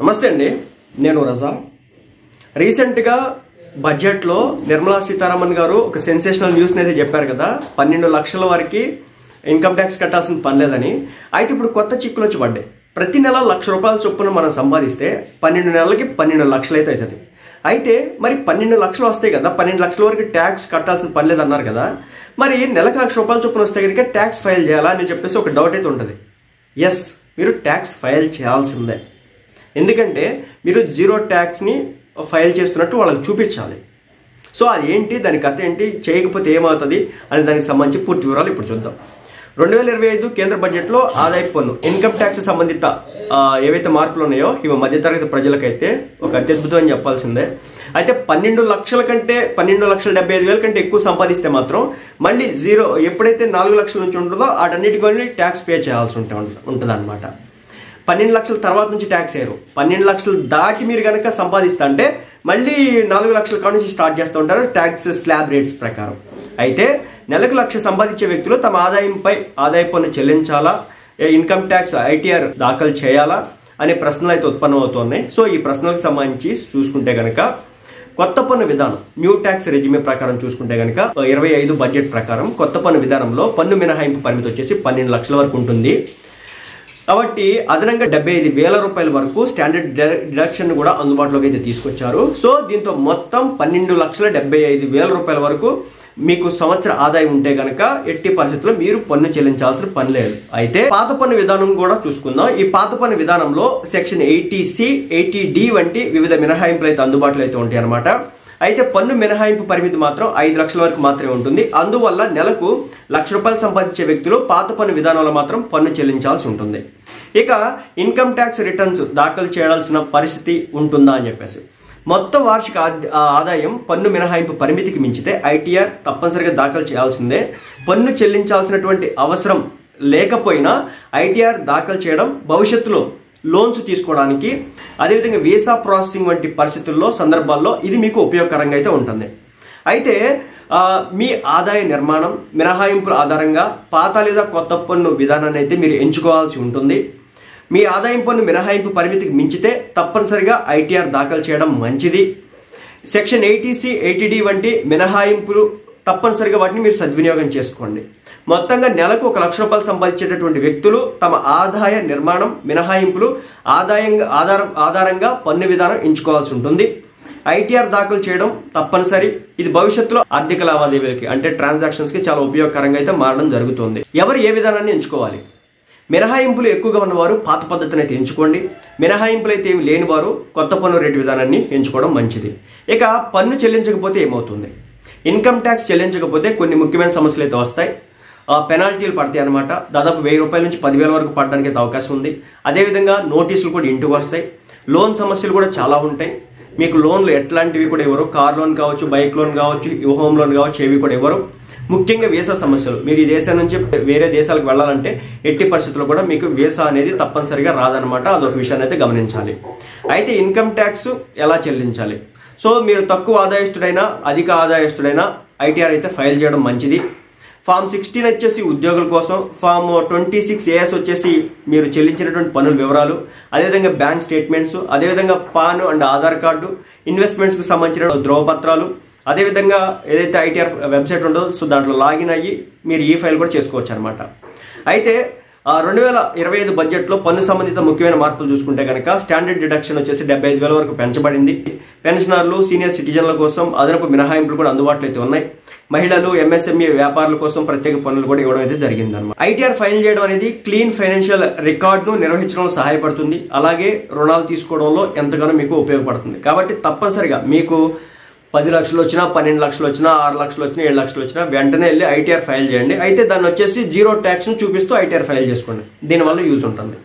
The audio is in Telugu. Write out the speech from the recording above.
నమస్తే అండి, నేను రజా. రీసెంట్గా బడ్జెట్లో నిర్మలా సీతారామన్ గారు ఒక సెన్సేషనల్ న్యూస్ని అయితే చెప్పారు కదా, 12 లక్షల వరకు ఇన్కమ్ ట్యాక్స్ కట్టాల్సిన పని లేదని. అయితే ఇప్పుడు కొత్త చిక్కులు వచ్చి పడ్డాయి. ప్రతి నెల ₹1,00,000 చొప్పున మనం సంపాదిస్తే 12 నెలలకి 12 లక్షలు అయితే అవుతుంది. అయితే మరి 12 లక్షలు వస్తాయి కదా, 12 లక్షల వరకు ట్యాక్స్ కట్టాల్సిన పని లేదన్నారు కదా, మరి నెలకు ₹1,00,000 చొప్పున వస్తే కనుక ట్యాక్స్ ఫైల్ చేయాలా అని చెప్పేసి ఒక డౌట్ అయితే ఉంటుంది. ఎస్, మీరు ట్యాక్స్ ఫైల్ చేయాల్సిందే. ఎందుకంటే మీరు జీరో ట్యాక్స్ని ఫైల్ చేస్తున్నట్టు వాళ్ళకి చూపించాలి. సో అది ఏంటి, దాని కథ ఏంటి, చేయకపోతే ఏమవుతుంది అని దానికి సంబంధించి పూర్తి వివరాలు ఇప్పుడు చూద్దాం. 2025 కేంద్ర బడ్జెట్లో ఆదాయపు పన్ను ఇన్కమ్ ట్యాక్స్ సంబంధిత ఏవైతే మార్పులు ఉన్నాయో ఇవి మధ్యతరగతి ప్రజలకైతే ఒక అత్యద్భుతం అని చెప్పాల్సిందే. అయితే 12 లక్షల కంటే 12,75,000 కంటే ఎక్కువ సంపాదిస్తే మాత్రం మళ్ళీ జీరో, ఎప్పుడైతే 4 లక్షల నుంచి ఉంటుందో వాటన్నిటికీ ట్యాక్స్ పే చేయాల్సి ఉంటుంది అనమాట. 12 లక్షల తర్వాత నుంచి ట్యాక్స్ వేయరు. 12 లక్షలు దాటి మీరు కనుక సంపాదిస్తా అంటే మళ్ళీ 4 లక్షల కాడ నుంచి స్టార్ట్ చేస్తూ ఉంటారు ట్యాక్స్ స్లాబ్ రేట్స్ ప్రకారం. అయితే నెలకు 1,00,000 సంపాదించే వ్యక్తులు తమ ఆదాయంపై ఆదాయ పన్ను చెల్లించాలా, ఇన్కమ్ ట్యాక్స్ ఐటీఆర్ దాఖలు చేయాలా అనే ప్రశ్నలు అయితే ఉత్పన్నమవుతున్నాయి. సో ఈ ప్రశ్నలకు సంబంధించి చూసుకుంటే కనుక కొత్త పన్ను విధానం న్యూ ట్యాక్స్ రెజిమే ప్రకారం చూసుకుంటే కనుక 25 బడ్జెట్ ప్రకారం కొత్త పన్ను విధానంలో పన్ను మినహాయింపు పరిమితి వచ్చేసి 12 లక్షల వరకు ఉంటుంది. కాబట్టి అదనంగా ₹75,000 వరకు స్టాండర్డ్ డిడక్షన్ కూడా అందుబాటులోకి అయితే తీసుకొచ్చారు. సో దీంతో మొత్తం ₹12,75,000 వరకు మీకు సంవత్సర ఆదాయం ఉంటే గనక ఎట్టి పరిస్థితుల్లో మీరు పన్ను చెల్లించాల్సిన పని లేదు. అయితే పాత పన్ను విధానం కూడా చూసుకుందాం. ఈ పాత పన్ను విధానంలో సెక్షన్ 80C, 80D వంటి వివిధ మినహాయింపులు అయితే అందుబాటులో అయితే ఉంటాయి అనమాట. అయితే పన్ను మినహాయింపు పరిమితి మాత్రం 5 లక్షల వరకు మాత్రమే ఉంటుంది. అందువల్ల నెలకు ₹1,00,000 సంపాదించే వ్యక్తులు పాత పన్ను విధానంలో మాత్రం పన్ను చెల్లించాల్సి ఉంటుంది. ఇక ఇన్కమ్ ట్యాక్స్ రిటర్న్స్ దాఖలు చేయాల్సిన పరిస్థితి ఉంటుందా అని చెప్పేసి, మొత్తం వార్షిక ఆదాయం పన్ను మినహాయింపు పరిమితికి మించితే ఐటీఆర్ తప్పనిసరిగా దాఖలు చేయాల్సిందే. పన్ను చెల్లించాల్సినటువంటి అవసరం లేకపోయినా ఐటీఆర్ దాఖలు చేయడం భవిష్యత్తులో లోన్స్ తీసుకోవడానికి, అదేవిధంగా వీసా ప్రాసెసింగ్ వంటి పరిస్థితుల్లో సందర్భాల్లో ఇది మీకు ఉపయోగకరంగా అయితే ఉంటుంది. అయితే మీ ఆదాయ నిర్మాణం మినహాయింపుల ఆధారంగా పాత లేదా కొత్త పన్ను విధానాన్ని అయితే మీరు ఎంచుకోవాల్సి ఉంటుంది. మీ ఆదాయం పన్ను మినహాయింపు పరిమితికి మించితే తప్పనిసరిగా ఐటీఆర్ దాఖలు చేయడం మంచిది. సెక్షన్ 80C, 80D వంటి మినహాయింపులు తప్పనిసరిగా వాటిని మీరు సద్వినియోగం చేసుకోండి. మొత్తంగా నెలకు ₹1,00,000 సంపాదించేటటువంటి వ్యక్తులు తమ ఆదాయ నిర్మాణం మినహాయింపులు ఆధారంగా పన్ను విధానం ఎంచుకోవాల్సి ఉంటుంది. ఐటీఆర్ దాఖలు చేయడం తప్పనిసరి. ఇది భవిష్యత్తులో ఆర్థిక లావాదేవీలకి అంటే ట్రాన్సాక్షన్స్ కి చాలా ఉపయోగకరంగా అయితే మారడం జరుగుతుంది. ఎవరు ఏ విధానాన్ని ఎంచుకోవాలి? మినహాయింపులు ఎక్కువగా ఉన్నవారు పాత పద్ధతిని అయితే ఎంచుకోండి. మినహాయింపులు అయితే ఏమి లేని వారు కొత్త పన్ను రేటు విధానాన్ని ఎంచుకోవడం మంచిది. ఇక పన్ను చెల్లించకపోతే ఏమవుతుంది? ఇన్కమ్ ట్యాక్స్ చెల్లించకపోతే కొన్ని ముఖ్యమైన సమస్యలు అయితే వస్తాయి. పెనాల్టీలు పడతాయి అనమాట. దాదాపు ₹1,000 నుంచి ₹10,000 వరకు పడడానికి అయితే అవకాశం ఉంది. అదేవిధంగా నోటీసులు కూడా ఇంటికి వస్తాయి. లోన్ సమస్యలు కూడా చాలా ఉంటాయి. మీకు లోన్లు ఎట్లాంటివి కూడా ఇవ్వరు. కార్ లోన్ కావచ్చు, బైక్ లోన్ కావచ్చు, హోమ్ లోన్ కావచ్చు, ఏవి కూడా ఇవ్వరు. ముఖ్యంగా వీసా సమస్యలు, మీరు ఈ దేశం నుంచి వేరే దేశాలకు వెళ్ళాలంటే ఎట్టి పరిస్థితుల్లో కూడా మీకు వీసా అనేది తప్పనిసరిగా రాదనమాట. అదొక విషయాన్ని అయితే గమనించాలి. అయితే ఇన్కమ్ ట్యాక్స్ ఎలా చెల్లించాలి? సో మీరు తక్కువ ఆదాయస్తుడైనా అధిక ఆదాయస్తుడైనా ఐటీఆర్ అయితే ఫైల్ చేయడం మంచిది. ఫామ్ 16 వచ్చేసి ఉద్యోగుల కోసం, ఫామ్ 26AS వచ్చేసి మీరు చెల్లించినటువంటి పన్నుల వివరాలు, అదేవిధంగా బ్యాంక్ స్టేట్మెంట్స్, అదేవిధంగా పాన్ అండ్ ఆధార్ కార్డు, ఇన్వెస్ట్మెంట్స్కి సంబంధించిన ధ్రువపత్రాలు, అదేవిధంగా ఏదైతే ఐటీఆర్ వెబ్సైట్ ఉందో సో దాంట్లో లాగిన్ అయ్యి మీరు ఈ ఫైల్ కూడా చేసుకోవచ్చు అనమాట. అయితే 2025 బడ్జెట్లో పన్ను సంబంధిత ముఖ్యమైన మార్పులు చూసుకుంటే కనుక స్టాండర్డ్ డిడక్షన్ వచ్చేసి 75,000 వరకు పెంచబడింది. పెన్షనర్లు, సీనియర్ సిటిజన్ల కోసం అదనపు మినహాయింపులు కూడా అందుబాటులో అయితే ఉన్నాయి. మహిళలు, ఎంఎస్ఎంఈ వ్యాపారుల కోసం ప్రత్యేక పన్నులు కూడా ఇవ్వడం అయితే జరిగిందన్నమాట. ఐటీఆర్ ఫైల్ చేయడం అనేది క్లీన్ ఫైనాన్షియల్ రికార్డును నిర్వహించడంలో సహాయపడుతుంది. అలాగే రుణాలు తీసుకోవడంలో ఎంతగానో మీకు ఉపయోగపడుతుంది. కాబట్టి తప్పనిసరిగా మీకు 10 లక్షలు వచ్చినా, 12 లక్షలు వచ్చినా, 6 లక్షలు వచ్చినా, 7 లక్షలు వచ్చినా వెంటనే వెళ్ళి ఐటీఆర్ ఫైల్ చేయండి. అయితే దాన్ని వచ్చేసి జీరో ట్యాక్స్ ను చూపిస్తూ ఐటీఆర్ ఫైల్ చేసుకోండి. దీనివల్ల యూజ్ ఉంటుంది.